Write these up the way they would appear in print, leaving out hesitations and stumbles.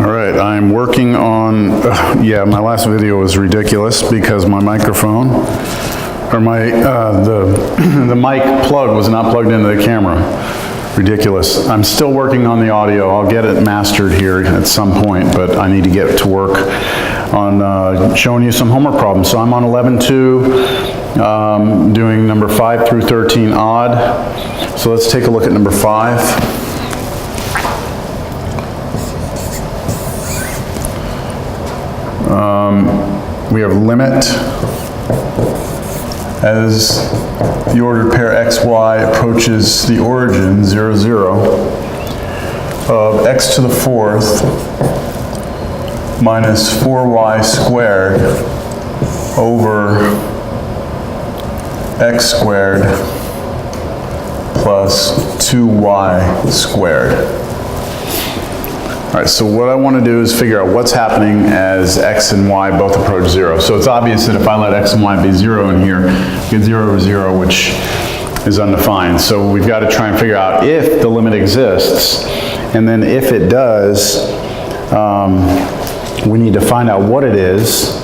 All right, I'm working on, yeah, my last video was ridiculous because my microphone, or the mic plug was not plugged into the camera. Ridiculous. I'm still working on the audio. I'll get it mastered here at some point, but I need to get to work on showing you some homework problems. So I'm on 11.2, doing number 5 through 13 odd. So let's take a look at number 5. We have limit as the ordered pair xy approaches the origin 0, 0 of x to the fourth minus 4y squared over x squared plus 2y squared. All right, so what I want to do is figure out what's happening as x and y both approach 0. So it's obvious that if I let x and y be 0 in here, I get 0 over 0, which is undefined. So we've got to try and figure out if the limit exists, and then if it does, we need to find out what it is,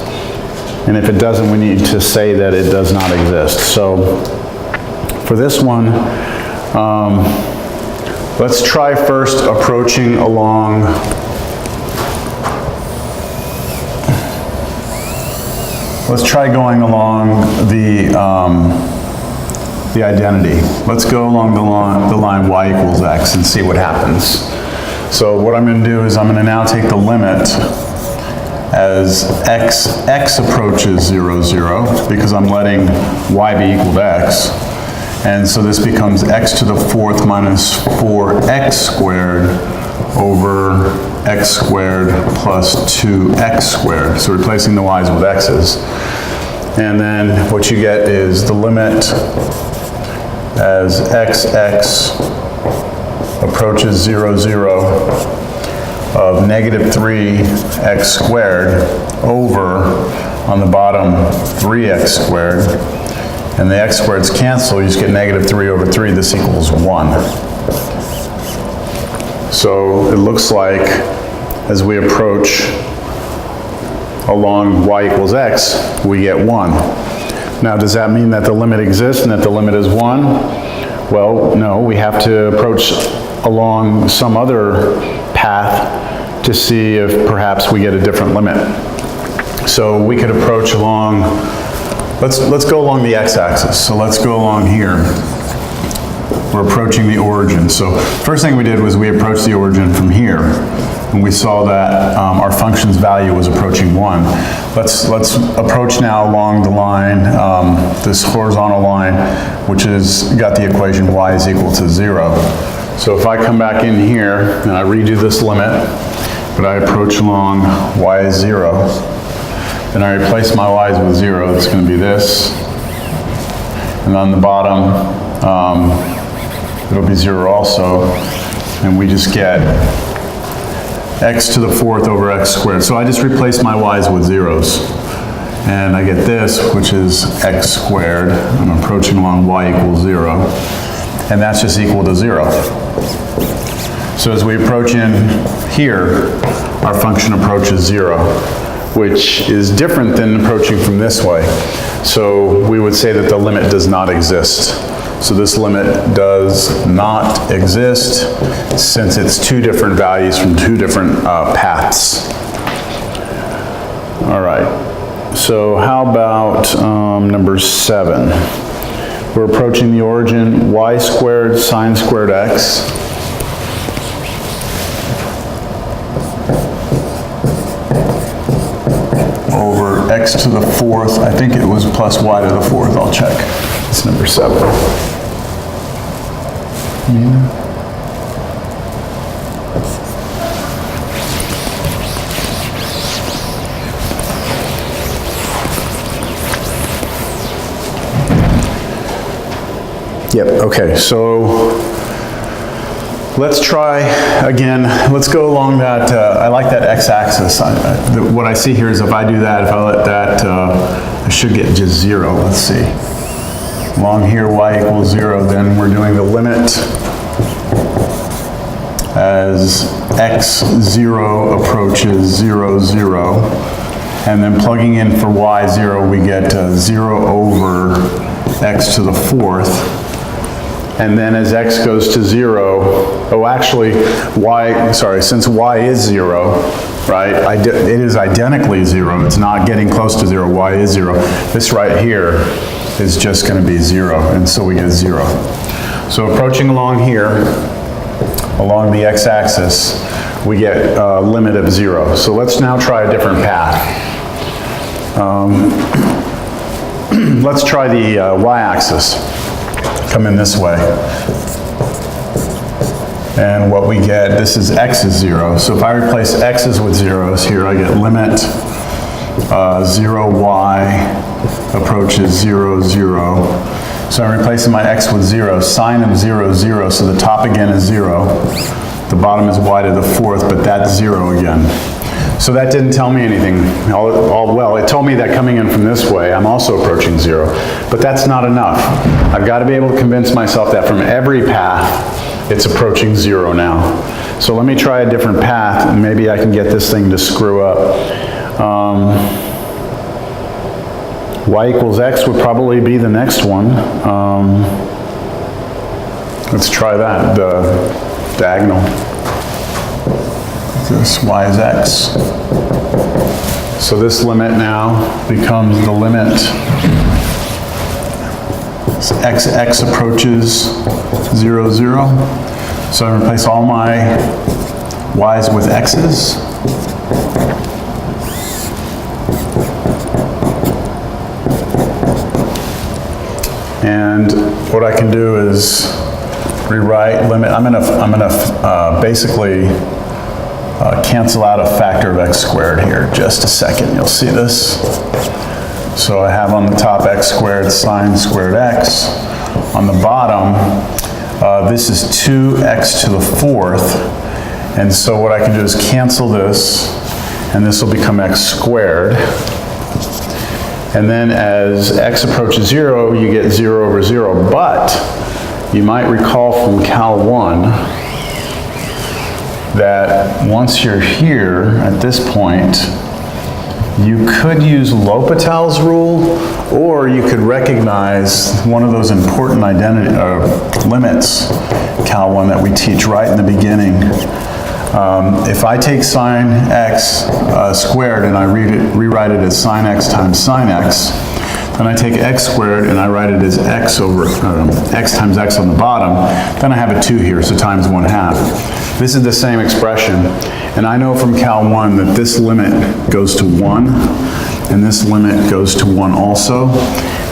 and if it doesn't, we need to say that it does not exist. So for this one, let's try first approaching along going along the identity. Let's go along the line y equals x and see what happens. So what I'm going to do is I'm going to now take the limit as x approaches 0, 0 because I'm letting y be equal to x. And so this becomes x to the fourth minus 4x squared over x squared plus 2x squared. So replacing the y's with x's. And then what you get is the limit as x approaches 0, 0 of negative 3x squared over, on the bottom, 3x squared. And the x squareds cancel, you just get negative 3 over 3, this equals 1. So it looks like as we approach along y equals x, we get 1. Now does that mean that the limit exists and that the limit is 1? Well, no, we have to approach along some other path to see if perhaps we get a different limit. So we could approach along, let's go along the x-axis. So let's go along here. We're approaching the origin. So first thing we did was we approached the origin from here. And we saw that our function's value was approaching 1. Let's approach now along the line, this horizontal line, which has got the equation y is equal to 0. So if I come back in here and I redo this limit, but I approach along y is 0, then I replace my y's with 0, it's going to be this. And on the bottom, it'll be 0 also. And we just get x to the fourth over x squared. So I just replace my y's with zeros. And I get this, which is x squared. I'm approaching along y equals 0. And that's just equal to 0. So as we approach in here, our function approaches 0. Which is different than approaching from this way. So we would say that the limit does not exist. So this limit does not exist since it's two different values from two different paths. All right, so how about number 7? We're approaching the origin y squared sine squared x. Over x to the fourth, I think it was plus y to the fourth, I'll check. It's number 7. Yeah. Yep, okay, so let's try again. Let's go along that, I like that x-axis. What I see here is if I do that, if I let that, I should get just 0, let's see. Along here, y equals 0, then we're doing the limit as x0 approaches 0, 0. And then plugging in for y0, we get 0 over x to the 4th. And then as x goes to 0, oh actually, since y is 0, right, it is identically 0, it's not getting close to 0, y is 0. This right here is just going to be 0, and so we get 0. So approaching along here, along the x-axis, we get a limit of 0. So let's now try a different path. Let's try the y-axis. Come in this way. And what we get, this is x is 0. So if I replace x's with zeros here, I get limit 0y approaches 0, 0. So I'm replacing my x with 0, sine of 0, 0, so the top again is 0. The bottom is y to the 4th, but that's 0 again. So that didn't tell me anything. Well, it told me that coming in from this way, I'm also approaching 0. But that's not enough. I've got to be able to convince myself that from every path, it's approaching 0 now. So let me try a different path, and maybe I can get this thing to screw up. Y equals x would probably be the next one. Let's try that, the diagonal. This y is x. So this limit now becomes the limit as x approaches 0, 0. So I replace all my y's with x's. And what I can do is rewrite limit. I'm gonna basically cancel out a factor of x squared here. Just a second, you'll see this. So I have on the top x squared sine squared x. On the bottom, this is 2x to the 4th. And so what I can do is cancel this, and this will become x squared. And then as x approaches 0, you get 0 over 0. But you might recall from Cal 1 that once you're here at this point, you could use L'Hopital's rule, or you could recognize one of those important limits, Cal 1, that we teach right in the beginning. If I take sine x squared and I rewrite it as sine x times sine x, then I take x squared and I write it as x over x times x on the bottom, then I have a 2 here, so times 1/2. This is the same expression, and I know from Cal 1 that this limit goes to 1, and this limit goes to 1 also,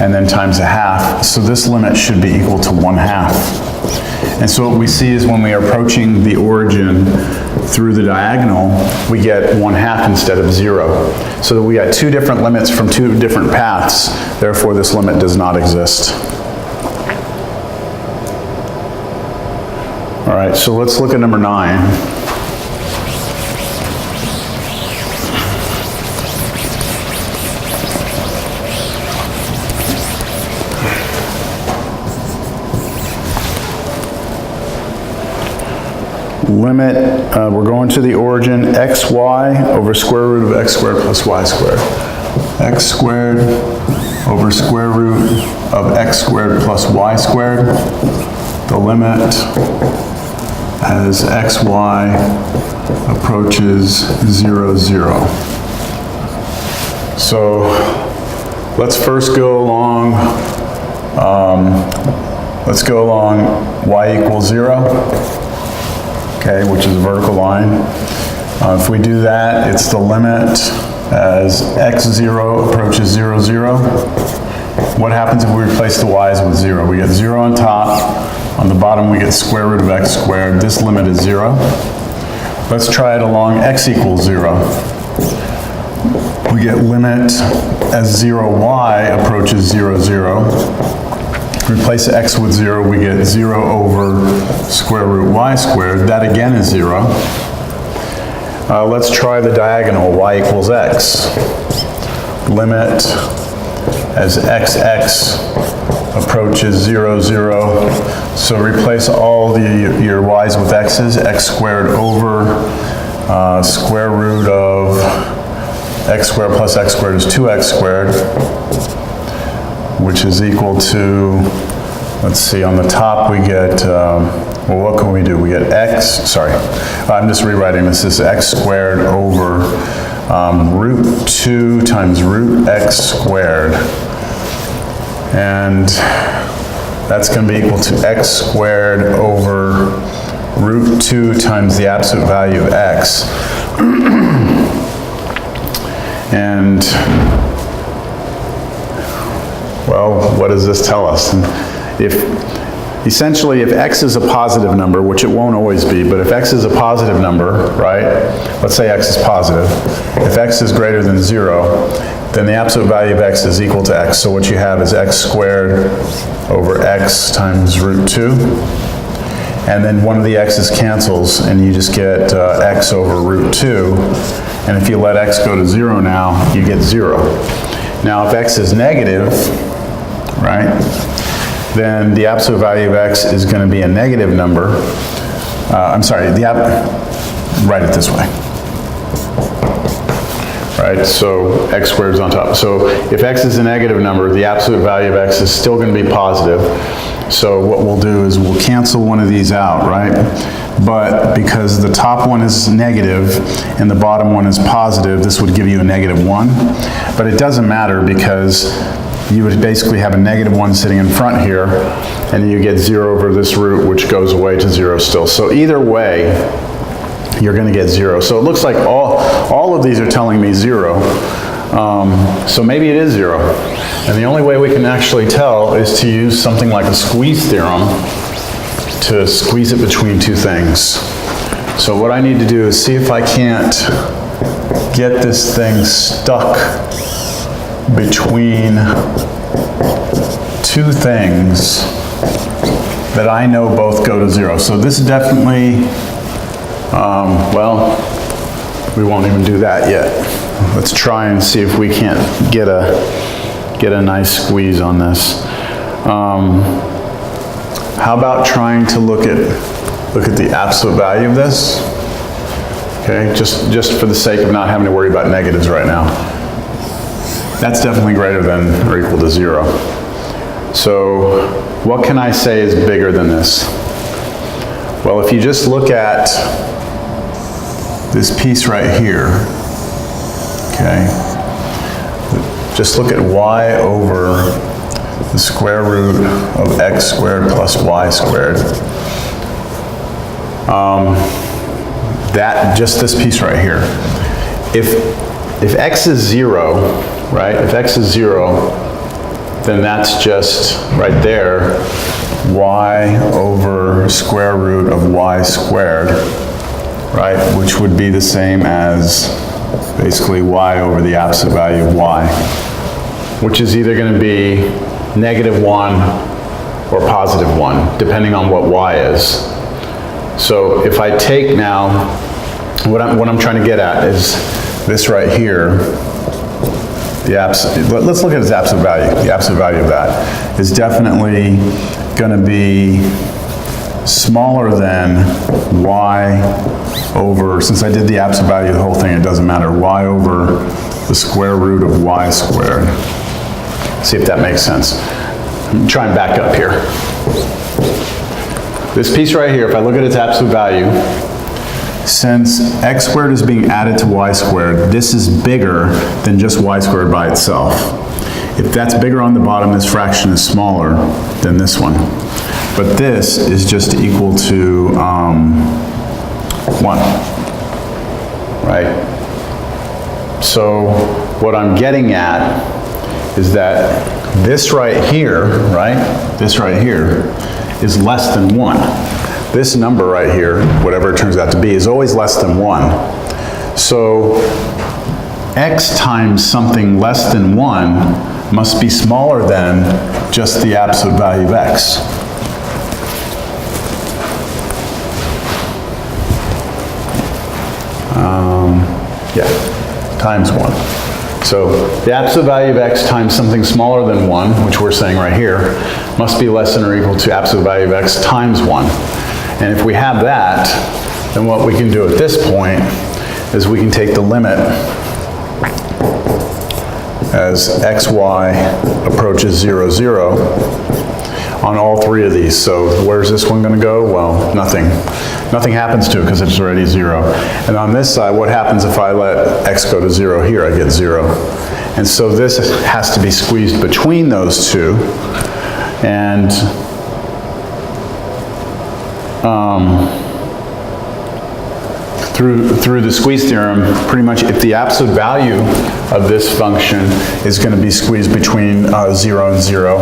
and then times 1/2. So this limit should be equal to 1/2. And so what we see is when we are approaching the origin through the diagonal, we get 1/2 instead of 0. So that we got 2 different limits from 2 different paths, therefore this limit does not exist. All right, so let's look at number 9. Limit, we're going to the origin, xy over square root of x squared plus y squared. X squared over square root of x squared plus y squared. The limit as xy approaches 0, 0. So let's first go along, y equals 0, okay, which is a vertical line. If we do that, it's the limit as x0 approaches 0, 0. What happens if we replace the y's with 0? We get 0 on top. On the bottom, we get square root of x squared. This limit is 0. Let's try it along x equals 0. We get limit as 0y approaches 0, 0. Replace x with 0, we get 0 over square root y squared. That again is 0. Let's try the diagonal, y equals x. Limit as xx approaches 0, 0. So replace all your y's with x's. X squared over square root of x squared plus x squared is 2x squared, which is equal to, let's see, on the top we get, well, what can we do? We get I'm just rewriting this. This is x squared over root 2 times root x squared. And that's going to be equal to x squared over root 2 times the absolute value of x. And, well, what does this tell us? Essentially, if x is a positive number, which it won't always be, but if x is a positive number, right? Let's say x is positive. If x is greater than 0, then the absolute value of x is equal to x. So what you have is x squared over x times root 2. And then one of the x's cancels, and you just get x over root 2. And if you let x go to 0 now, you get 0. Now, if x is negative, right, then the absolute value of x is going to be a negative number. Write it this way. Right, so x squared is on top. So if x is a negative number, the absolute value of x is still going to be positive. So what we'll do is we'll cancel one of these out, right? But because the top one is negative and the bottom one is positive, this would give you a -1. But it doesn't matter because you would basically have a -1 sitting in front here, and you get 0 over this root, which goes away to 0 still. So either way, you're going to get 0. So it looks like all of these are telling me 0. So maybe it is 0. And the only way we can actually tell is to use something like a squeeze theorem to squeeze it between two things. So what I need to do is see if I can't get this thing stuck between two things that I know both go to 0. So this is definitely, well, we won't even do that yet. Let's try and see if we can't get a nice squeeze on this. How about trying to look at the absolute value of this? Okay, just for the sake of not having to worry about negatives right now. That's definitely greater than or equal to 0. So what can I say is bigger than this? Well, if you just look at this piece right here, okay, just look at y over the square root of x squared plus y squared. Just this piece right here. If x is 0, right, if x is 0, then that's just right there, y over square root of y squared, right, which would be the same as basically y over the absolute value of y, which is either going to be -1 or +1, depending on what y is. So if I take now, what I'm trying to get at is this right here, let's look at its absolute value. The absolute value of that is definitely going to be smaller than y over, since I did the absolute value of the whole thing, it doesn't matter, y over the square root of y squared. See if that makes sense. I'm trying to back up here. This piece right here, if I look at its absolute value, since x squared is being added to y squared, this is bigger than just y squared by itself. If that's bigger on the bottom, this fraction is smaller than this one. But this is just equal to 1, right? So what I'm getting at is that this right here, right? This right here is less than 1. This number right here, whatever it turns out to be, is always less than 1. So x times something less than 1 must be smaller than just the absolute value of x. Yeah, times 1. So the absolute value of x times something smaller than 1, which we're saying right here, must be less than or equal to absolute value of x times 1. And if we have that, then what we can do at this point is we can take the limit as xy approaches 0, 0 on all three of these. So where's this one going to go? Well, nothing. Nothing happens to it because it's already 0. And on this side, what happens if I let x go to 0 here? I get 0. And so this has to be squeezed between those two. And through the squeeze theorem, pretty much if the absolute value of this function is going to be squeezed between 0 and 0,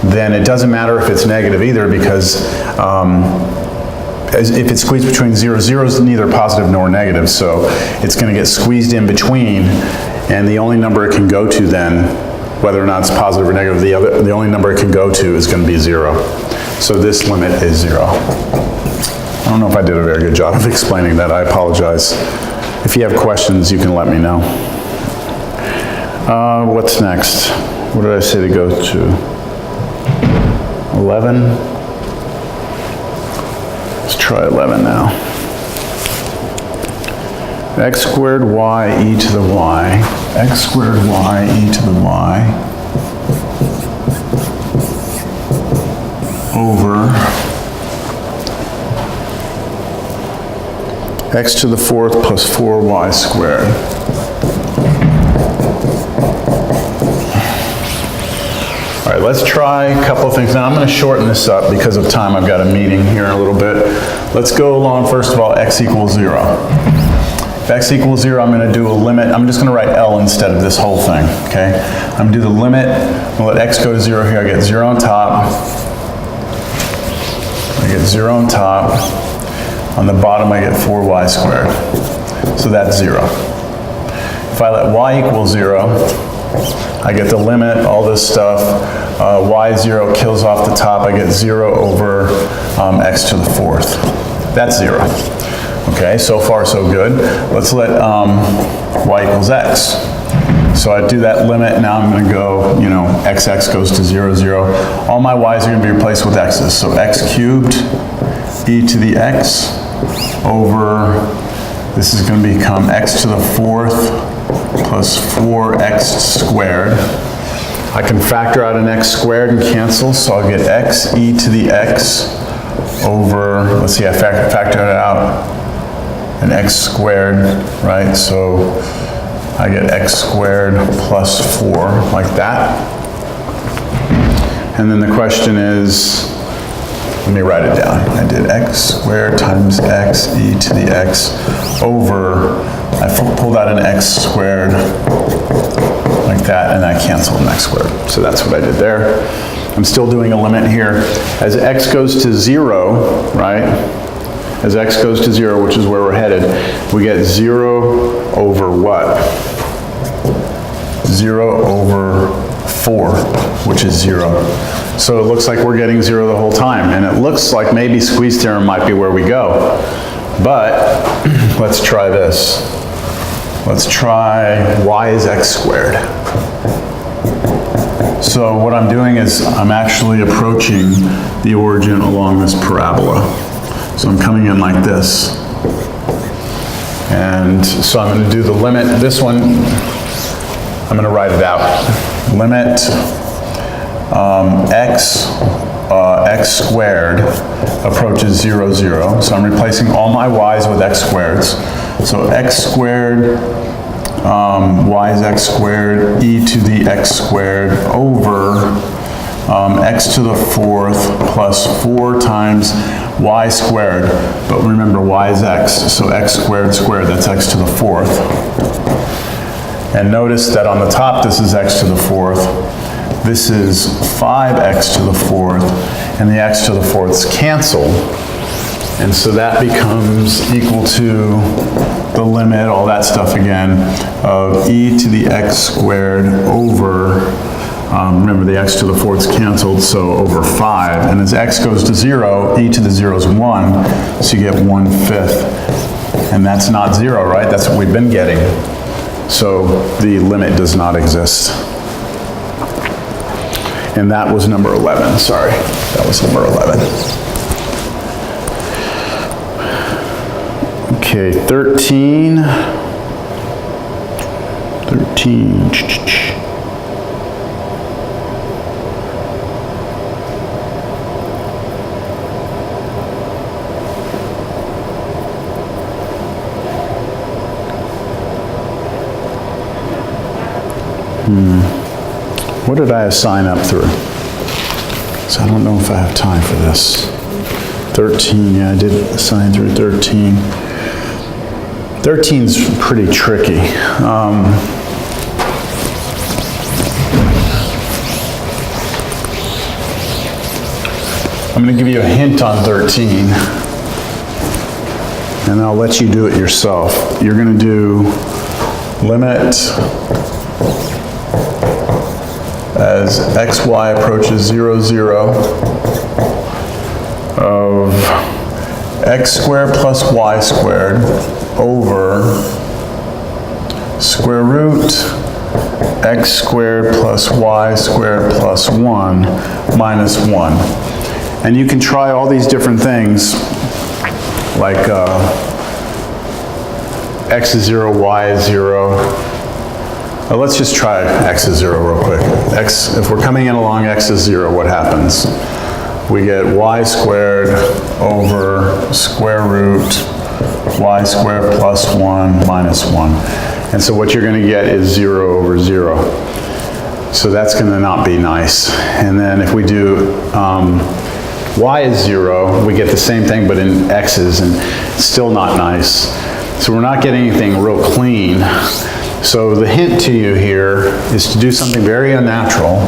then it doesn't matter if it's negative either, because if it's squeezed between 0, 0 is neither positive nor negative, so it's going to get squeezed in between, and the only number it can go to then, whether or not it's positive or negative, the only number it can go to is going to be 0. So this limit is 0. I don't know if I did a very good job of explaining that. I apologize. If you have questions, you can let me know. What's next? What did I say to go to? 11? Let's try 11 now. X squared y e to the y. X squared y e to the y over x to the 4th plus 4y squared. All right, let's try a couple of things. Now I'm going to shorten this up because of time. I've got a meeting here in a little bit. Let's go along, first of all, x equals 0. If x equals 0, I'm going to do a limit. I'm just going to write L instead of this whole thing, okay? I'm going to do the limit. I'll let x go to 0 here. I get 0 on top. I get 0 on top. On the bottom, I get 4y squared. So that's 0. If I let y equal 0, I get the limit, all this stuff. Y0 kills off the top. I get 0 over x to the 4th. That's 0. Okay, so far so good. Let's let y equals x. So I do that limit. Now I'm going to go, x goes to 0, 0. All my y's are going to be replaced with x's. So x cubed e to the x over, this is going to become x to the 4th plus 4x squared. I can factor out an x squared and cancel, so I'll get x e to the x over, let's see, I factored it out, an x squared, right? So I get x squared plus 4, like that. And then the question is, let me write it down. I did x squared times x e to the x over, I pulled out an x squared like that, and I canceled an x squared. So that's what I did there. I'm still doing a limit here. As x goes to 0, right? As x goes to 0, which is where we're headed, we get 0 over what? 0 over 4, which is 0. So it looks like we're getting 0 the whole time, and it looks like maybe squeeze theorem might be where we go. But let's try this. Let's try y is x squared. So what I'm doing is I'm actually approaching the origin along this parabola. So I'm coming in like this. And so I'm going to do the limit. This one, I'm going to write it out. Limit x squared approaches 0, 0. So I'm replacing all my y's with x squareds. So x squared, y is x squared, e to the x squared over x to the 4th plus 4 times y squared. But remember, y is x, so x squared squared, that's x to the 4th. And notice that on the top, this is x to the 4th. This is 5x to the 4th, and the x to the 4ths cancel. And so that becomes equal to the limit, all that stuff again, of e to the x squared over, remember the x to the 4ths canceled, so over 5. And as x goes to 0, e to the 0 is 1, so you get 1/5. And that's not 0, right? That's what we've been getting. So the limit does not exist. And that was number 11, sorry. That was number 11. Okay, 13. 13. What did I assign up through? So I don't know if I have time for this. 13, yeah, I did assign through 13. 13's pretty tricky. I'm going to give you a hint on 13, and I'll let you do it yourself. You're going to do limit as xy approaches 0, 0 of x squared plus y squared over square root x squared plus y squared plus 1 minus 1. And you can try all these different things, like x is 0, y is 0. Let's just try x is 0 real quick. X, if we're coming in along x is 0, what happens? We get y squared over square root y squared plus 1 minus 1. And so what you're going to get is 0 over 0. So that's going to not be nice. And then if we do y is 0, we get the same thing but in x's, and it's still not nice. So we're not getting anything real clean. So the hint to you here is to do something very unnatural.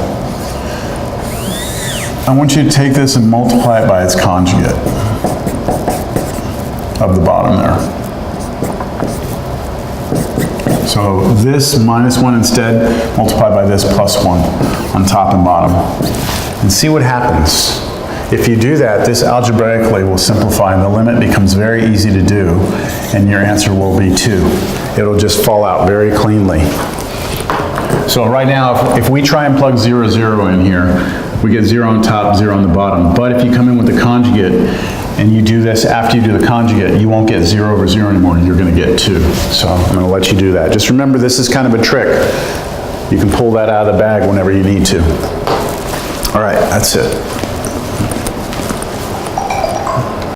I want you to take this and multiply it by its conjugate of the bottom there. So this minus 1 instead, multiplied by this plus 1 on top and bottom. And see what happens. If you do that, this algebraically will simplify and the limit becomes very easy to do, and your answer will be 2. It'll just fall out very cleanly. So right now, if we try and plug 0, 0 in here, we get 0 on top, 0 on the bottom. But if you come in with the conjugate and you do this after you do the conjugate, you won't get 0 over 0 anymore, you're going to get 2. So I'm going to let you do that. Just remember, this is kind of a trick. You can pull that out of the bag whenever you need to. All right, that's it.